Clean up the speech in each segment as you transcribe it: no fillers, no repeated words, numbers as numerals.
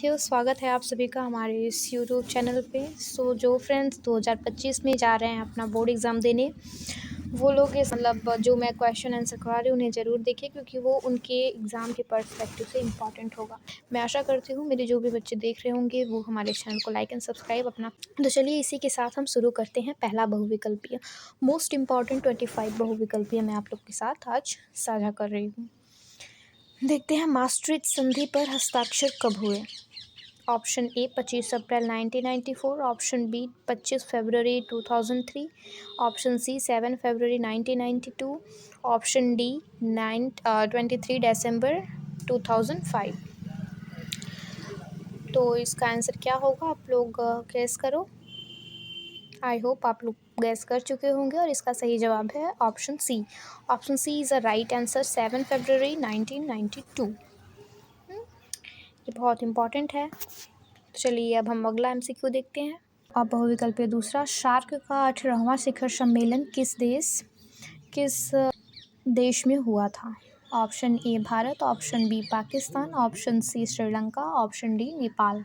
Thank you. स्वागत है आप सभी का हमारे इस यूट्यूब चैनल पे। जो फ्रेंड्स 2025 में जा रहे हैं अपना बोर्ड एग्ज़ाम देने, वो लोग इस जो मैं क्वेश्चन आंसर करवा रही हूँ उन्हें ज़रूर देखें, क्योंकि वो उनके एग्ज़ाम के पर्सपेक्टिव से इम्पॉर्टेंट होगा। मैं आशा करती हूँ मेरे जो भी बच्चे देख रहे होंगे वो हमारे चैनल को लाइक एंड सब्सक्राइब अपना। तो चलिए इसी के साथ हम शुरू करते हैं। पहला बहुविकल्पीय, मोस्ट इम्पॉर्टेंट 25 बहुविकल्पीय मैं आप लोग के साथ आज साझा कर रही हूँ। देखते हैं, मास्ट्रिच संधि पर हस्ताक्षर कब हुए? ऑप्शन ए 25 अप्रैल 1994, ऑप्शन बी 25 फरवरी 2003, ऑप्शन सी 7 फरवरी 1992, ऑप्शन डी 23 दिसंबर 2005। तो इसका आंसर क्या होगा, आप लोग गैस करो। आई होप आप लोग गैस कर चुके होंगे और इसका सही जवाब है option C. Option C is a right answer, 7 फरवरी 1992। ये बहुत इंपॉर्टेंट है। तो चलिए अब हम अगला एमसीक्यू देखते हैं। अब बहुविकल्पीय दूसरा, सार्क का 18वां शिखर सम्मेलन किस देश में हुआ था? Option A Bharat, option B Pakistan, option C Sri Lanka, option D Nepal.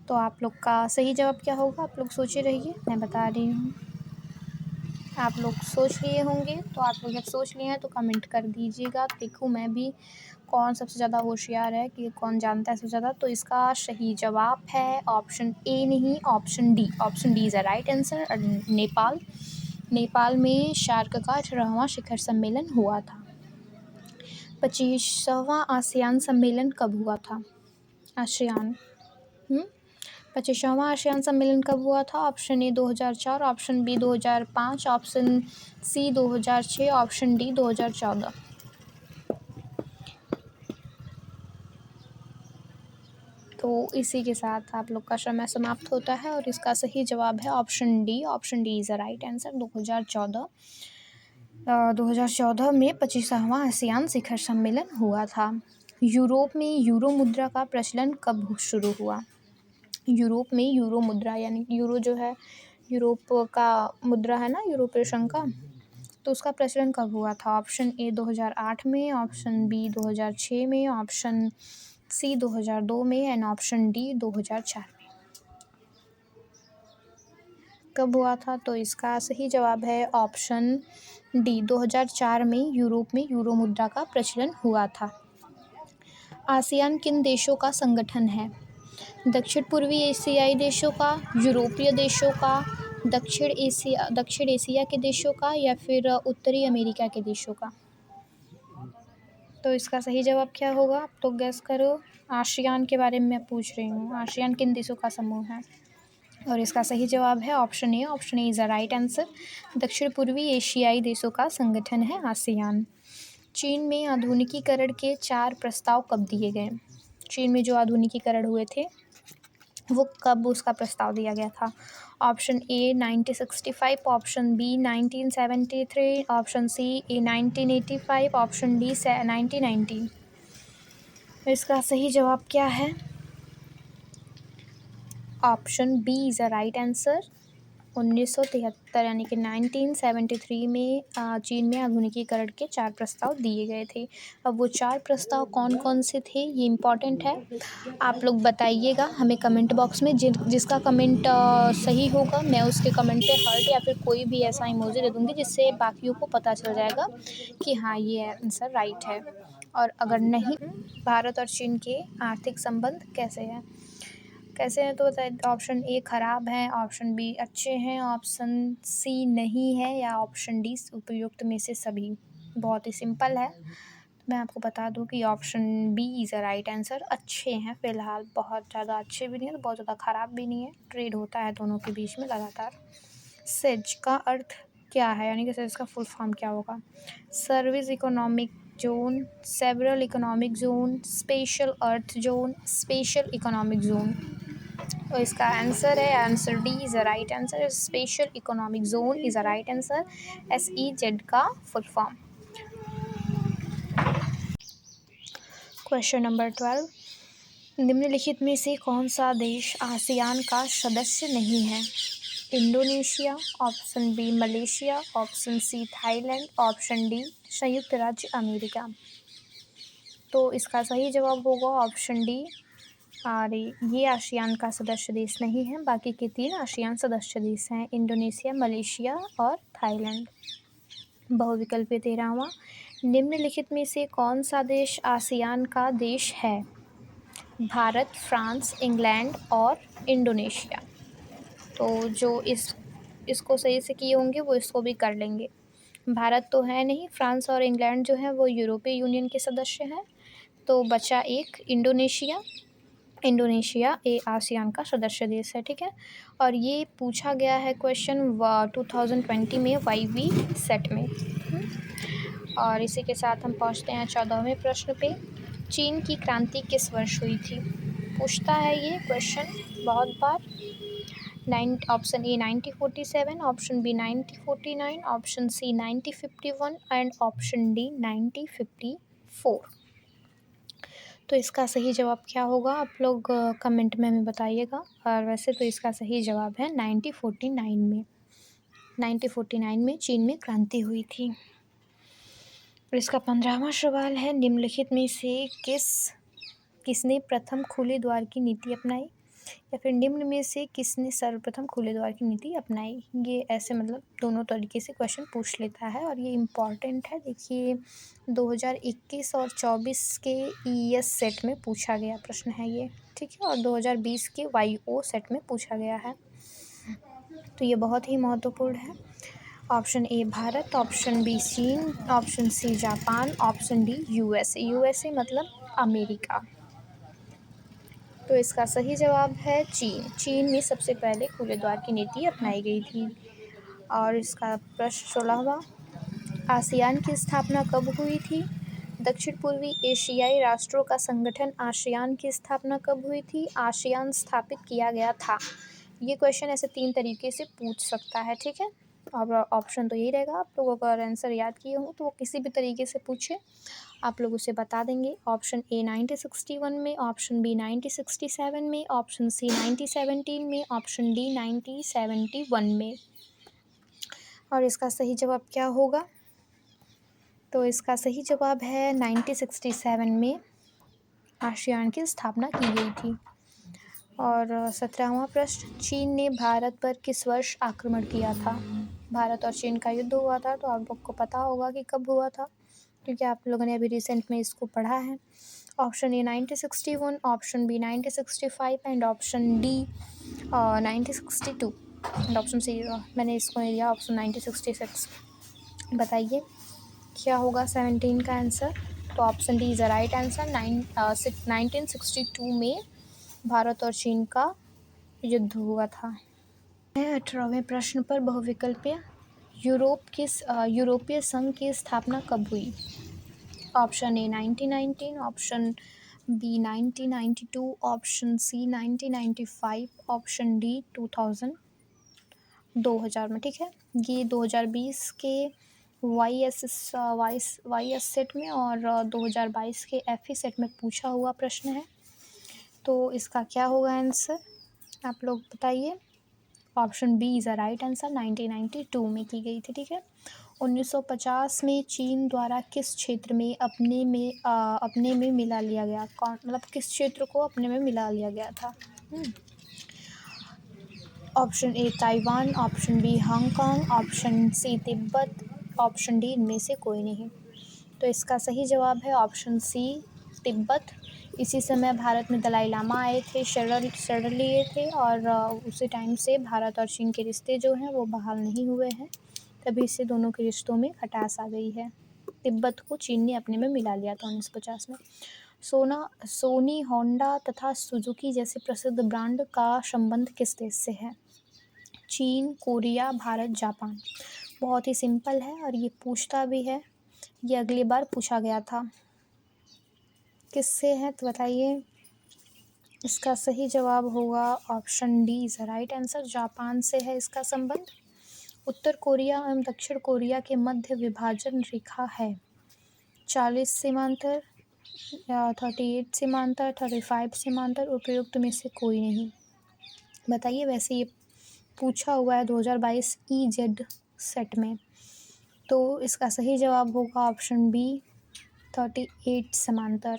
तो आप लोग का सही जवाब क्या होगा, आप लोग सोचे रहिए, मैं बता रही हूँ। आप लोग सोच लिए होंगे, तो आप लोग जब सोच लिए हैं तो कमेंट कर दीजिएगा। देखूँ मैं भी कौन सबसे ज़्यादा होशियार है, कि कौन जानता है सबसे ज़्यादा। तो इसका सही जवाब है ऑप्शन ए नहीं, option D. Option D is a right answer, Nepal. Nepal में सार्क का 18वां शिखर सम्मेलन हुआ था। 25वां आसियान सम्मेलन कब हुआ था? आसियान 25वां आसियान सम्मेलन कब हुआ था? Option A 2004, option B 2005, option C 2006, option D 2014। तो इसी के साथ आप लोग का समय समाप्त होता है और इसका सही जवाब है option D. Option D is a right answer, 2014 में 25वां आसियान शिखर सम्मेलन हुआ था। यूरोप में यूरो मुद्रा का प्रचलन कब शुरू हुआ? यूरोप में यूरो मुद्रा, यानी यूरो जो है यूरोप का मुद्रा है ना, यूरोपीय संघ का, तो उसका प्रचलन कब हुआ था? ऑप्शन ए 2008 में, ऑप्शन बी 2006 में, ऑप्शन सी 2002 में एंड ऑप्शन डी 2004 में। कब हुआ था? तो इसका सही जवाब है ऑप्शन डी, 2004 में यूरोप में यूरो मुद्रा का प्रचलन हुआ था। आसियान किन देशों का संगठन है? दक्षिण पूर्वी एशियाई देशों का, यूरोपीय देशों का, दक्षिण एशिया के देशों का, या फिर उत्तरी अमेरिका के देशों का। तो इसका सही जवाब क्या होगा, आप तो गैस करो। आसियान के बारे में मैं पूछ रही हूँ, आसियान किन देशों का समूह है? और इसका सही जवाब है option A. Option A is a right answer, दक्षिण पूर्वी एशियाई देशों का संगठन है आसियान। चीन में आधुनिकीकरण के 4 प्रस्ताव कब दिए गए? चीन में जो आधुनिकीकरण हुए थे वो कब उसका प्रस्ताव दिया गया था? Option A 1965, option B 1973, option C 1985, option D 1990। इसका सही जवाब क्या है? Option B is a right answer, 1973 यानी कि 1973 में चीन में आधुनिकीकरण के 4 प्रस्ताव दिए गए थे। अब वो 4 प्रस्ताव कौन कौन से थे ये इम्पॉर्टेंट है, आप लोग बताइएगा हमें कमेंट बॉक्स में। जिसका कमेंट सही होगा मैं उसके कमेंट पे हार्ट या फिर कोई भी ऐसा इमोजी दे दूँगी जिससे बाकियों को पता चल जाएगा कि हाँ ये आंसर राइट है। और अगर नहीं, भारत और चीन के आर्थिक संबंध कैसे हैं तो बताइए। ऑप्शन ए खराब है, ऑप्शन बी अच्छे हैं, ऑप्शन सी नहीं है, या ऑप्शन डी उपयुक्त में से सभी। बहुत ही सिंपल है, मैं आपको बता दूं कि option B is a right answer. अच्छे हैं फ़िलहाल, बहुत ज़्यादा अच्छे भी नहीं है तो बहुत ज़्यादा ख़राब भी नहीं है, ट्रेड होता है दोनों के बीच में लगातार। सेज का अर्थ क्या है, यानी कि सेज का फुल फॉर्म क्या होगा? Service economic zone, several economic zone, special अर्थ जोन, स्पेशल इकोनॉमिक जोन। तो इसका आंसर है, answer D is a right answer, special economic zone is a right answer, SEZ का फुल फॉर्म। क्वेश्चन नंबर 12, निम्नलिखित में से कौन सा देश आसियान का सदस्य नहीं है? Indonesia, option B Malaysia, option C Thailand, option D संयुक्त राज्य अमेरिका। तो इसका सही जवाब होगा ऑप्शन डी, और ये आसियान का सदस्य देश नहीं है। बाकी के 3 आसियान सदस्य देश हैं, इंडोनेशिया, मलेशिया और थाईलैंड। बहुविकल्पीय 13वां, निम्नलिखित में से कौन सा देश आसियान का देश है? भारत, फ्रांस, इंग्लैंड और इंडोनेशिया। तो जो इसको सही से किए होंगे वो इसको भी कर लेंगे। भारत तो है नहीं, फ्रांस और इंग्लैंड जो है वो यूरोपीय यूनियन के सदस्य हैं। तो बचा एक इंडोनेशिया। इंडोनेशिया आसियान का सदस्य देश है, ठीक है। और ये पूछा गया है क्वेश्चन 2020 में वाईवी सेट में। और इसी के साथ हम पहुंचते हैं 14वें प्रश्न पे। चीन की क्रांति किस वर्ष हुई थी? पूछता है ये क्वेश्चन बहुत बार। Option A 1947, option B 1949, option C 1951 and option D 1954। तो इसका सही जवाब क्या होगा आप लोग कमेंट में हमें बताइएगा। और वैसे तो इसका सही जवाब है 1949 में। 1949 में चीन में क्रांति हुई थी। और इसका 15वां सवाल है, निम्नलिखित में से किसने प्रथम खुले द्वार की नीति अपनाई? या फिर निम्न में से किसने सर्वप्रथम खुले द्वार की नीति अपनाई? ये ऐसे मतलब दोनों तरीके से क्वेश्चन पूछ लेता है और ये इम्पॉर्टेंट है। देखिए 2021 और 24 के ईएस सेट में पूछा गया प्रश्न है ये, ठीक है। और 2020 के वाईओ सेट में पूछा गया है। तो ये बहुत ही महत्वपूर्ण है। Option A Bharat, option B चीन, option C Japan, option D USA. USA मतलब अमेरिका। तो इसका सही जवाब है चीन। चीन में सबसे पहले खुले द्वार की नीति अपनाई गई थी। और इसका प्रश्न 16वां, आसियान की स्थापना कब हुई थी? दक्षिण पूर्वी एशियाई राष्ट्रों का संगठन आसियान की स्थापना कब हुई थी? आसियान स्थापित किया गया था। ये क्वेश्चन ऐसे 3 तरीके से पूछ सकता है, ठीक है। और ऑप्शन तो यही रहेगा, आप लोगों का आंसर याद किए हों तो वो किसी भी तरीके से पूछे आप लोग उसे बता देंगे। ऑप्शन ए 1961 में, ऑप्शन बी 1967 में, ऑप्शन सी 1917 में, ऑप्शन डी 1971 में। और इसका सही जवाब क्या होगा? तो इसका सही जवाब है 1967 में आसियान की स्थापना की गई थी। और 17वां प्रश्न, चीन ने भारत पर किस वर्ष आक्रमण किया था? भारत और चीन का युद्ध हुआ था, तो आप लोग को पता होगा कि कब हुआ था, क्योंकि आप लोगों ने अभी रिसेंट में इसको पढ़ा है। Option A 1961, option B 1965 and option D 1962 and option C मैंने इसको नहीं दिया, ऑप्शन 1966। बताइए क्या होगा 17 का आंसर? तो option D is the right answer. 1962 में भारत और चीन का युद्ध हुआ था। 18वें प्रश्न पर बहुविकल्पीय, यूरोपीय संघ की स्थापना कब हुई? Option A 1919, option B 1992, option C 1995, option D 2000 में, ठीक है। ये 2020 के वाई एस सेट में और 2022 के एफ ई सेट में पूछा हुआ प्रश्न है। तो इसका क्या होगा आंसर आप लोग बताइए। Option B is a right answer, 1992 में की गई थी, ठीक है। 1950 में चीन द्वारा किस क्षेत्र में अपने में मिला लिया गया? कौन मतलब किस क्षेत्र को अपने में मिला लिया गया था? Option A Taiwan, option B Hong Kong, option C Tibet, option D इनमें से कोई नहीं। तो इसका सही जवाब है ऑप्शन सी तिब्बत। इसी समय भारत में दलाई लामा आए थे, शरण लिए थे और उसी टाइम से भारत और चीन के रिश्ते जो हैं वो बहाल नहीं हुए हैं। तभी से दोनों के रिश्तों में खटास आ गई है। तिब्बत को चीन ने अपने में मिला लिया था 1950 में। सोनी, होंडा तथा सुजुकी जैसे प्रसिद्ध ब्रांड का संबंध किस देश से है? चीन, कोरिया, भारत, जापान। बहुत ही सिंपल है और ये पूछता भी है। ये अगली बार पूछा गया था। किससे है तो बताइए। इसका सही जवाब होगा option D is right answer, Japan से है इसका संबंध। उत्तर कोरिया एवं दक्षिण कोरिया के मध्य विभाजन रेखा है 40 सीमांतर, 38 सीमांतर, 35 सीमांतर, उपयुक्त में से कोई नहीं। बताइए। वैसे ये पूछा हुआ है 2022 EZ सेट में। तो इसका सही जवाब होगा ऑप्शन बी 38 समांतर।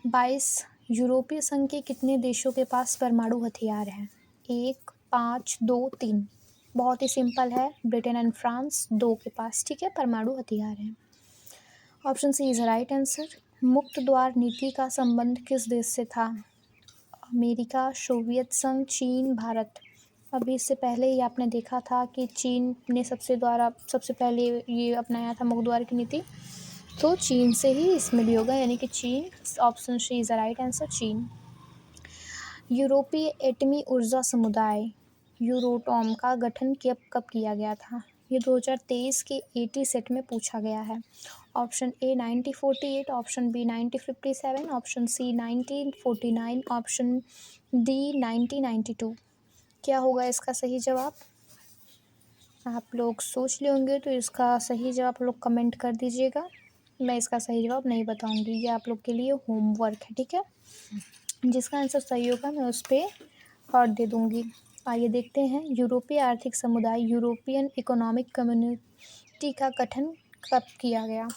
22 यूरोपीय संघ के कितने देशों के पास परमाणु हथियार हैं? 1, 5, 2, 3। बहुत ही सिंपल है, ब्रिटेन एंड फ्रांस 2 के पास, ठीक है, परमाणु हथियार हैं। Option C is right answer. मुक्त द्वार नीति का संबंध किस देश से था? अमेरिका, सोवियत संघ, चीन, भारत। अभी इससे पहले ही आपने देखा था कि चीन ने सबसे पहले ये अपनाया था मुक्त द्वार की नीति, तो चीन से ही इसमें भी होगा, यानी कि चीन। Option C is the right answer, चीन। यूरोपीय एटमी ऊर्जा समुदाय यूरोटॉम का गठन कब किया गया था? ये 2023 के एटी सेट में पूछा गया है। Option A 1948, option B 1957, option C 1949, option D 1992। क्या होगा इसका सही जवाब? आप लोग सोच लिए होंगे, तो इसका सही जवाब आप लोग कमेंट कर दीजिएगा। मैं इसका सही जवाब नहीं बताऊंगी, ये आप लोग के लिए होमवर्क है, ठीक है। जिसका आंसर सही होगा मैं उस पर हार्ट दे दूंगी। आइए देखते हैं, यूरोपीय आर्थिक समुदाय यूरोपियन इकोनॉमिक कम्युनिटी का गठन कब किया गया?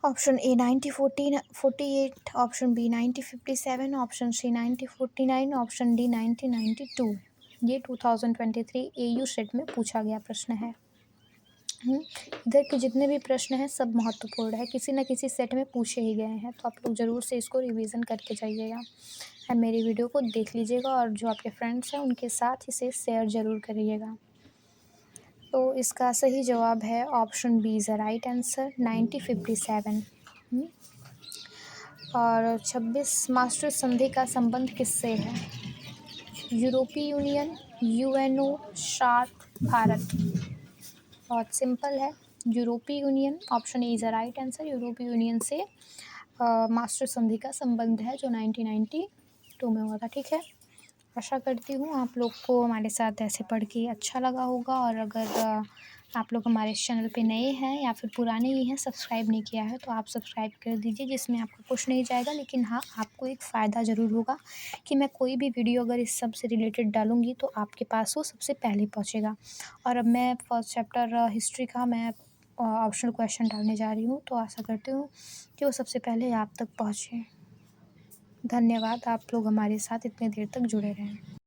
Option A 1948, option B 1957, option C 1949, option D 1992। ये 2023 एयू सेट में पूछा गया प्रश्न है। इधर के जितने भी प्रश्न हैं सब महत्वपूर्ण है, किसी न किसी सेट में पूछे ही गए हैं, तो आप लोग ज़रूर से इसको रिवीजन करके जाइएगा और मेरी वीडियो को देख लीजिएगा, और जो आपके फ्रेंड्स हैं उनके साथ इसे शेयर ज़रूर करिएगा। तो इसका सही जवाब है option B is the right answer, 1957। और 26 मास्टर संधि का संबंध किससे है? यूरोपीय यूनियन, यूएनओ, सार्क, भारत। बहुत सिंपल है, यूरोपीय union. Option A is the right answer, यूरोपीय यूनियन से मास्टर संधि का संबंध है जो 1992 में हुआ था, ठीक है। आशा करती हूँ आप लोग को हमारे साथ ऐसे पढ़ के अच्छा लगा होगा, और अगर आप लोग हमारे चैनल पे नए हैं या फिर पुराने ही हैं, सब्सक्राइब नहीं किया है, तो आप सब्सक्राइब कर दीजिए, जिसमें आपको कुछ नहीं जाएगा, लेकिन हाँ आपको एक फ़ायदा ज़रूर होगा कि मैं कोई भी वीडियो अगर इस सब से रिलेटेड डालूँगी तो आपके पास वो सबसे पहले पहुँचेगा। और अब मैं फर्स्ट चैप्टर हिस्ट्री का मैं ऑप्शनल क्वेश्चन डालने जा रही हूँ, तो आशा करती हूँ कि वो सबसे पहले आप तक पहुँचे। धन्यवाद, आप लोग हमारे साथ इतने देर तक जुड़े रहें।